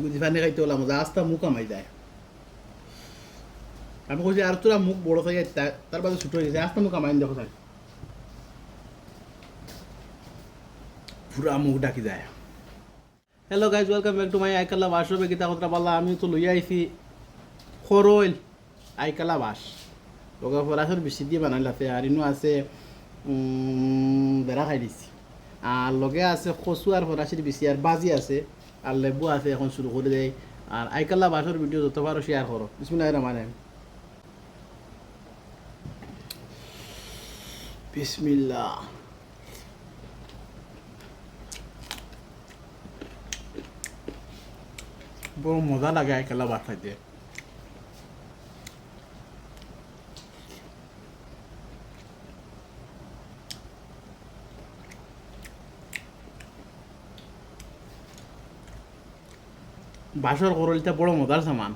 বুঝি পানি খাইতে হলাম মজা আস্তা মুখ আমাই যায়। আমি কইছি আর তোরা মুখ বড় হয়ে যায় তার বাদে ছোট হয়ে গেছে আস্তা মুখ আমাই দেখো স্যার পুরা মুখ ডাকি যায়। Hello guys welcome back to my আইকালা বাস হবে গীতা কথা বললাম আমি তো লইয়া আইছি খরইল আইকালা বাস লগা ফরাসর বেশি দিয়ে বানাইলাতে আর ইনো আছে বেড়া খাই দিছি আর লগে আছে কচু আর ফরাসির বেশি আর বাজি আছে আর লেবু আছে এখন শুরু করে দেয় আর আইকালা বাসর ভিডিও যত পারো শেয়ার করো বিসমিল্লাহির রহমানির রহিম বিসমিল্লাহ। বড় মজা লাগে আইকালা বাস খাইতে। বাসর করলটা বড় মজার সামান।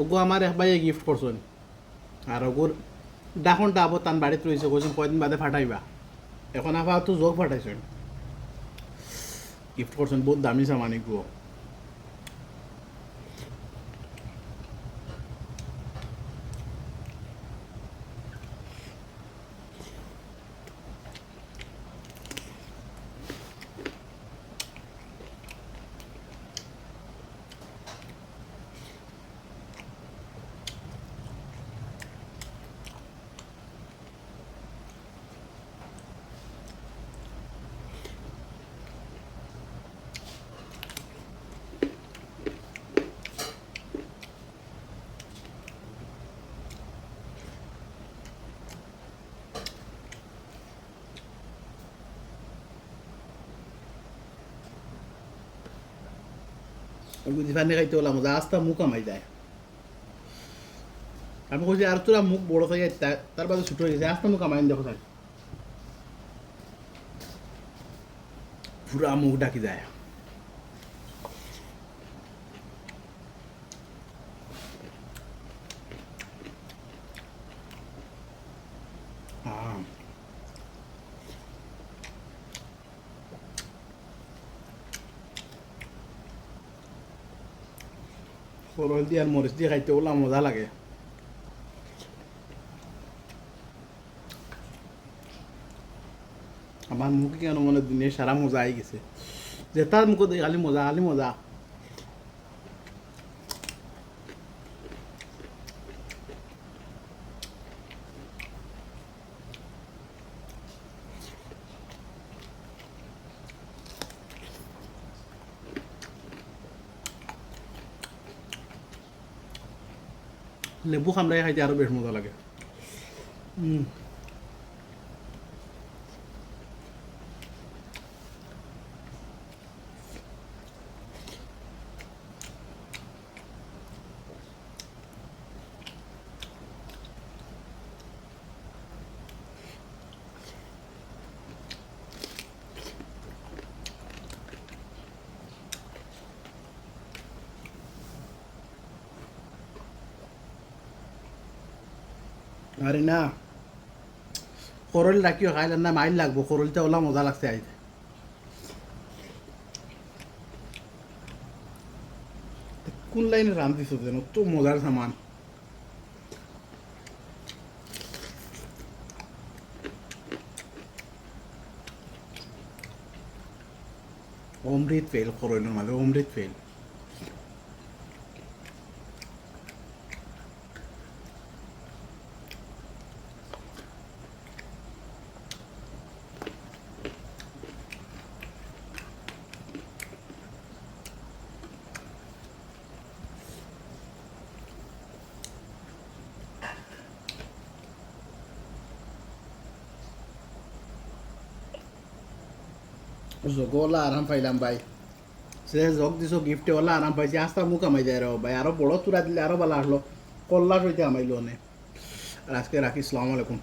ওগো আমার এক ভাইয়ে গিফট করছেন আর ওগুর ডাকনটা আবার তান বাড়িতে রয়েছে কইছেন কয়দিন বাদে ফাটাইবা এখন আবার তো যোগ ফাটাইছেন গিফট করছেন বহুত দামি সামান এগুলো। বুঝি পানি খাইতে হলাম মজা আস্তা মুখ আমাই যায়। আমি কইছি আর তোরা মুখ বড় হয়ে যায় তার বাদে ছোট হয়ে গেছে আস্তা মুখ আমাই দেখো স্যার পুরা মুখ ডাকি যায়। করল দিয়ে আর মরিচ দিয়ে খাইতে ওলা মজা লাগে। আমার মুখে কেন মনে দিনে সারা মজা আই গেছে যে তার মুখে দিয়ে খালি মজা খালি মজা। লেবু খামড়াই খাইতে আরো বেশ মজা লাগে। আরে না করল রাখিও খাইলে না মাইল লাগবো করলটা ওলা মজা লাগছে আইতে। কোন লাইনে রান্ধিস যেন তো মজার সামান। অমৃত ফেল করলের মাঝে অমৃত ফেল। জগওয়ালা আরাম পাইলাম ভাই সে জগ দিছো গিফটে ওলা আরাম পাইছি আস্তা মুখ কামাই যায় রে ভাই আরো বড় চূড়া দিলে আরো ভালো আসলো কল্লাস হইতে আমাইলো অনেক। আর আজকে রাখি, আসসালামু আলাইকুম।